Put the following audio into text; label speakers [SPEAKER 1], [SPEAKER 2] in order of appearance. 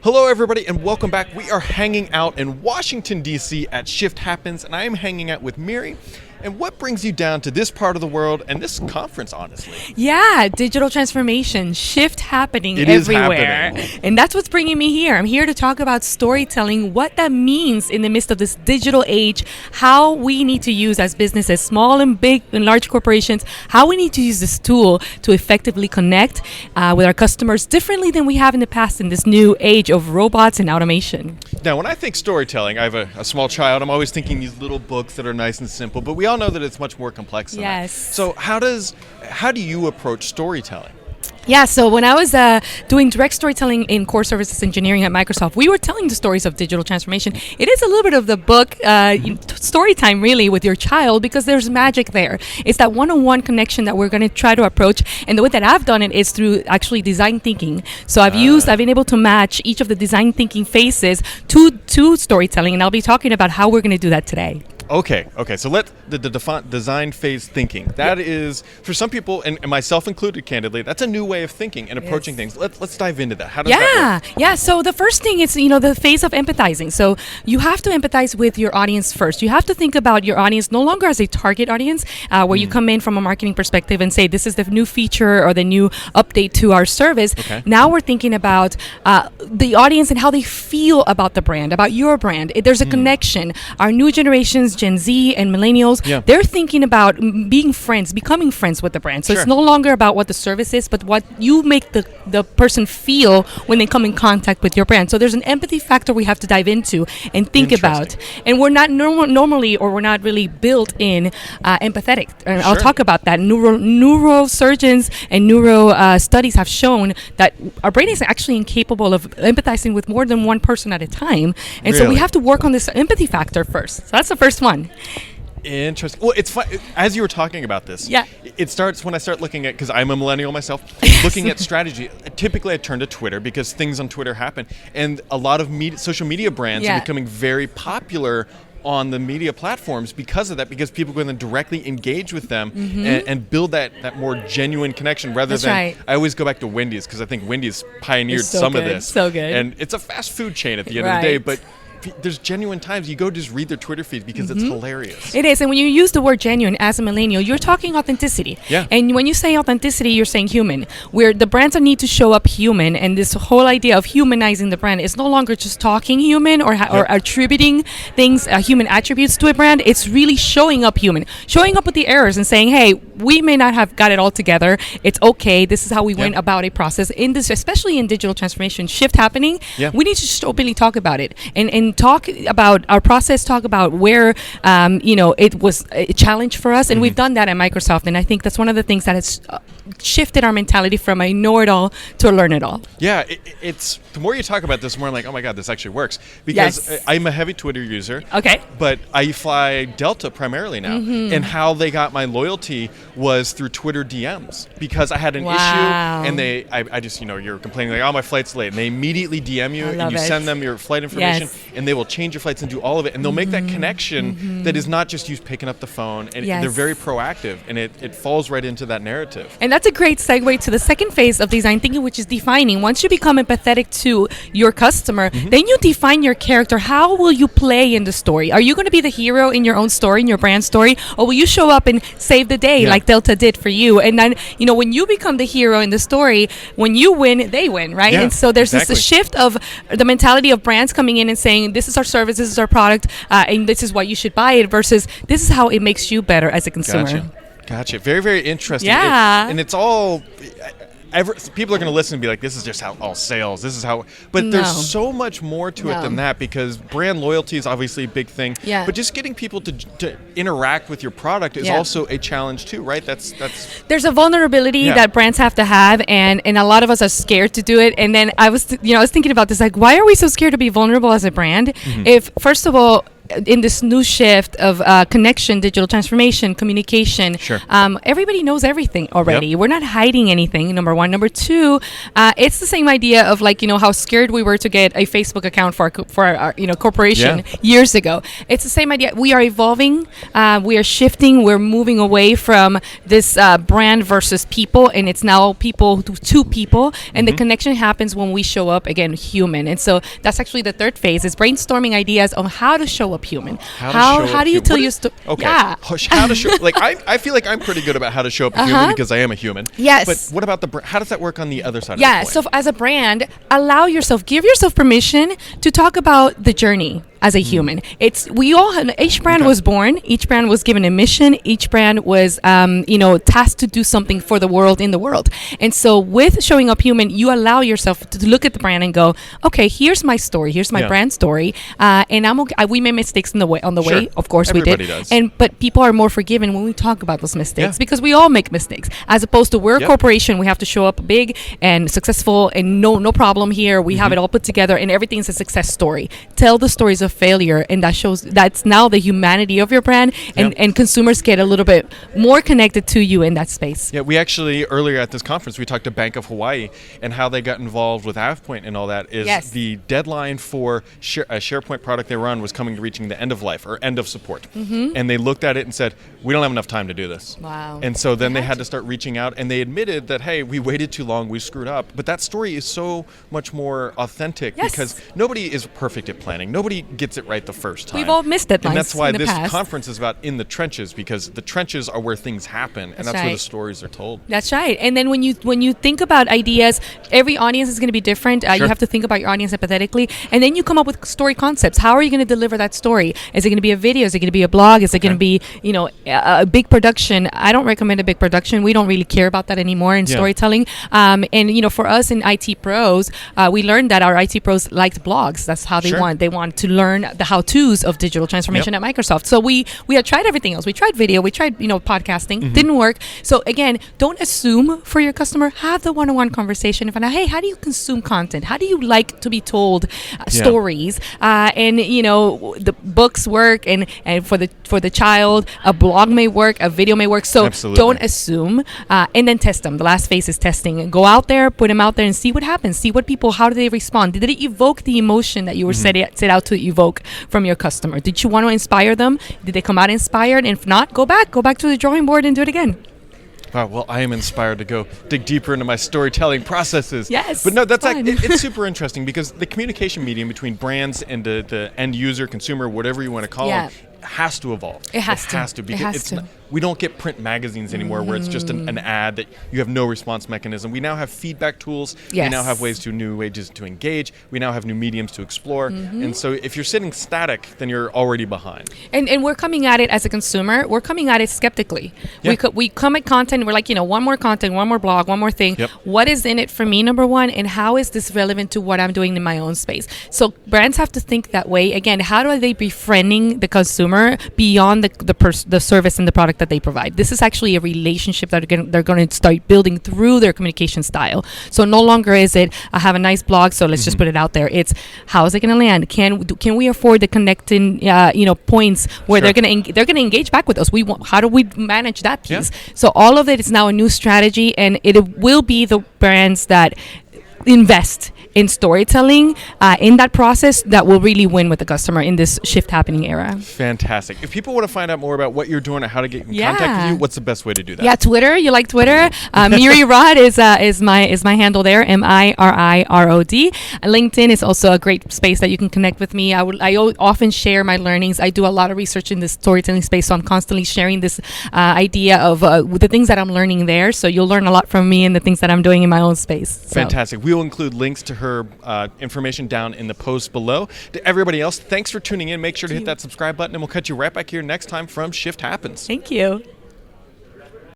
[SPEAKER 1] Hello, everybody, and welcome back. We are hanging out in Washington, D.C. at Shift Happens, and I am hanging out with Miri. And what brings you down to this part of the world and this conference, honestly?
[SPEAKER 2] Yeah, digital transformation, shift happening
[SPEAKER 1] It is
[SPEAKER 2] everywhere.
[SPEAKER 1] happening.
[SPEAKER 2] And that's what's bringing me here. I'm here to talk about storytelling, what that means in the midst of this digital age, how we need to use as businesses, small and big and large corporations, how we need to use this tool to effectively connect with our customers differently than we have in the past in this new age of robots and automation.
[SPEAKER 1] Now, when I think storytelling, I have a small child. I'm always thinking these little books that are nice and simple, but we all know that it's much more complex than that.
[SPEAKER 2] Yes.
[SPEAKER 1] So how do you approach storytelling?
[SPEAKER 2] Yeah, so when I was doing direct storytelling in core services engineering at Microsoft, we were telling the stories of digital transformation. It is a little bit of the book story time, really, with your child, because there's magic there. It's that one-on-one connection that we're going to try to approach. And the way that I've done it is through actually design thinking. So I've been able to match each of the design thinking phases to storytelling, and I'll be talking about how we're going to do that today.
[SPEAKER 1] Okay. So let the design phase thinking. That is, for some people, and myself included, candidly, that's a new way of thinking and approaching things. Let's dive into that. How does that work?
[SPEAKER 2] Yeah. So the first thing is, the phase of empathizing. So you have to empathize with your audience first. You have to think about your audience no longer as a target audience, where you come in from a marketing perspective and say, this is the new feature or the new update to our service.
[SPEAKER 1] Okay.
[SPEAKER 2] Now we're thinking about the audience and how they feel about the brand, about your brand. There's a connection. Our new generations, Gen Z and millennials, they're thinking about becoming friends with the brand. So it's no longer about what the service is, but what you make the person feel when they come in contact with your brand. So there's an empathy factor we have to dive into and think about. And we're not we're not really built in empathetic. I'll talk about that. Neurosurgeons and neuro studies have shown that our brain is actually incapable of empathizing with more than one person at a time. And so we have to work on this empathy factor first. So that's the first one.
[SPEAKER 1] Interesting. Well, it's fun. As you were talking about this, it starts when I start looking at, because I'm a millennial myself, looking at strategy. Typically, I turn to Twitter because things on Twitter happen. And a lot of social media brands are becoming very popular on the media platforms because of that, because people go in and directly engage with them and build that more genuine connection rather than I always go back to Wendy's, because I think Wendy's pioneered some of this.
[SPEAKER 2] So good.
[SPEAKER 1] And it's a fast food chain at the end of the day, but there's genuine times you go just read their Twitter feeds because it's hilarious.
[SPEAKER 2] It is. And when you use the word genuine as a millennial, you're talking authenticity.
[SPEAKER 1] Yeah.
[SPEAKER 2] And when you say authenticity, you're saying human. Where the brands need to show up human, and this whole idea of humanizing the brand is no longer just talking human or attributing things, human attributes to a brand. It's really showing up human, showing up with the errors and saying, hey, we may not have got it all together. It's okay. This is how we went about a process. In this, especially in digital transformation, shift happening, we need to just openly talk about it and talk about our process, talk about where it was a challenge for us, and we've done that at Microsoft, and I think that's one of the things that has shifted our mentality from a know-it-all to a learn-it-all.
[SPEAKER 1] Yeah, it's the more you talk about this, the more I'm like, oh my God, this actually works, because I'm a heavy Twitter user. Okay. But I fly Delta primarily now, and how they got my loyalty was through Twitter DMs, because I had an issue, and I just, you're complaining like, oh, my flight's late, and they immediately DM you, and you send them your flight information, and they will change your flights and do all of it, and they'll make that connection that is not just you picking up the phone, and they're very proactive, and it falls right into that narrative.
[SPEAKER 2] And that's a great segue to the second phase of design thinking, which is defining. Once you become empathetic to your customer, then you define your character. How will you play in the story? Are you going to be the hero in your own story, in your brand story, or will you show up and save the day like Delta did for you? And then, when you become the hero in the story, when you win, they win, right? And so there's this shift of the mentality of brands coming in and saying, this is our service, this is our product, and this is why you should buy it, versus this is how it makes you better as a consumer.
[SPEAKER 1] Gotcha. Very, very interesting.
[SPEAKER 2] Yeah.
[SPEAKER 1] And it's all... people are going to listen and be like, this is just how all sales. This is how... But there's so much more to it than that, because brand loyalty is obviously a big thing. Yeah. But just getting people to interact with your product is also a challenge too, right? There's a
[SPEAKER 2] vulnerability that brands have to have, and a lot of us are scared to do it. And then I was thinking about this, like, why are we so scared to be vulnerable as a brand? If, first of all, in this new shift of connection, digital transformation, communication, everybody knows everything already. We're not hiding anything, number one. Number two, it's the same idea of like, how scared we were to get a Facebook account for our corporation years ago. It's the same idea. We are evolving. We are shifting. We're moving away from this brand versus people, and it's now people to people. And the connection happens when we show up, again, human. And so that's actually the third phase, is brainstorming ideas on how to show up human. How do you tell your story?
[SPEAKER 1] Okay. Yeah. How to show, like, I feel like I'm pretty good about how to show up human because I am a human.
[SPEAKER 2] Yes.
[SPEAKER 1] But what about how does that work on the other side of the coin?
[SPEAKER 2] So as a brand, give yourself permission to talk about the journey as a human. Each brand was born, each brand was given a mission, each brand was tasked to do something for the world in the world. And so with showing up human, you allow yourself to look at the brand and go, okay, here's my story, here's my brand story, and I'm okay. We made mistakes on the way, of course.
[SPEAKER 1] Everybody
[SPEAKER 2] we did.
[SPEAKER 1] Does.
[SPEAKER 2] But people are more forgiving when we talk about those mistakes because we all make mistakes, as opposed to we're a corporation, we have to show up big and successful and no problem here. We have it all put together and everything's a success story. Tell the stories of failure, and that's now the humanity of your brand, and consumers get a little bit more connected to you in that space.
[SPEAKER 1] Yeah, we actually earlier at this conference we talked to Bank of Hawaii and how they got involved with AvePoint and all that. Is the deadline for a SharePoint product they run was coming to reaching the end of life or end of support, and they looked at it and said, we don't have enough time to do this.
[SPEAKER 2] Wow.
[SPEAKER 1] And so then they had to start reaching out, and they admitted that, hey, we waited too long, we screwed up. But that story is so much more authentic because nobody is perfect at planning. Nobody gets it right the first time.
[SPEAKER 2] We've all missed deadlines.
[SPEAKER 1] And that's why this
[SPEAKER 2] past.
[SPEAKER 1] conference is about in the trenches, because the trenches are where things happen, and that's where the stories are told.
[SPEAKER 2] That's right. And then when you think about ideas, every audience is going to be different. You have to think about your audience empathetically, and then you come up with story concepts. How are you going to deliver that story? Is it going to be a video? Is it going to be a blog? Is it going to be a big production? I don't recommend a big production. We don't really care about that anymore in storytelling. And for us in IT pros, we learned that our IT pros liked blogs. That's how they want. They want to learn the how-tos of digital transformation at Microsoft. So we had tried everything else. We tried video. We tried podcasting. Didn't work. So again, don't assume for your customer. Have the one-on-one conversation and find out, hey, how do you consume content? How do you like to be told stories? And the books work, and for the child, a blog may work, a video may work. So don't assume, and then test them. The last phase is testing. Go out there, put them out there, and see what happens. See what people, how do they respond? Did it evoke the emotion that you were set out to evoke from your customer? Did you want to inspire them? Did they come out inspired? And if not, go back to the drawing board and do it again.
[SPEAKER 1] Wow, well, I am inspired to go dig deeper into my storytelling processes.
[SPEAKER 2] Yes.
[SPEAKER 1] But no, that's it's super interesting, because the communication medium between brands and the end user, consumer, whatever you want to call them, has to evolve.
[SPEAKER 2] It has to.
[SPEAKER 1] Because we don't get print magazines anymore where it's just an ad that you have no response mechanism. We now have feedback tools. We now have new ways to engage. We now have new mediums to explore. And so if you're sitting static, then you're already behind.
[SPEAKER 2] And we're coming at it as a consumer. We're coming at it skeptically. We come at content. We're like, one more content, one more blog, one more thing. What is in it for me, number one, and how is this relevant to what I'm doing in my own space? So brands have to think that way. Again, how do they befriending the consumer beyond the service and the product that they provide? This is actually a relationship that they're going to start building through their communication style. So no longer is it, I have a nice blog, so let's just put it out there. It's, how is it going to land? Can we afford the connecting points where they're going to engage back with us? How do we manage that piece? So all of it is now a new strategy, and it will be the brands that invest in storytelling in that process that will really win with the customer in this shift happening era.
[SPEAKER 1] Fantastic. If people want to find out more about what you're doing or how to get in contact with you, what's the best way to do that?
[SPEAKER 2] Yeah, Twitter. You like Twitter? Miri Rod is my handle there. MIRIROD. LinkedIn is also a great space that you can connect with me. I often share my learnings. I do a lot of research in this storytelling space, so I'm constantly sharing this idea of the things that I'm learning there. So you'll learn a lot from me and the things that I'm doing in my own space.
[SPEAKER 1] Fantastic. We will include links to her information down in the post below. To everybody else, thanks for tuning in. Make sure to hit that subscribe button, and we'll catch you right back here next time from Shift Happens.
[SPEAKER 2] Thank you.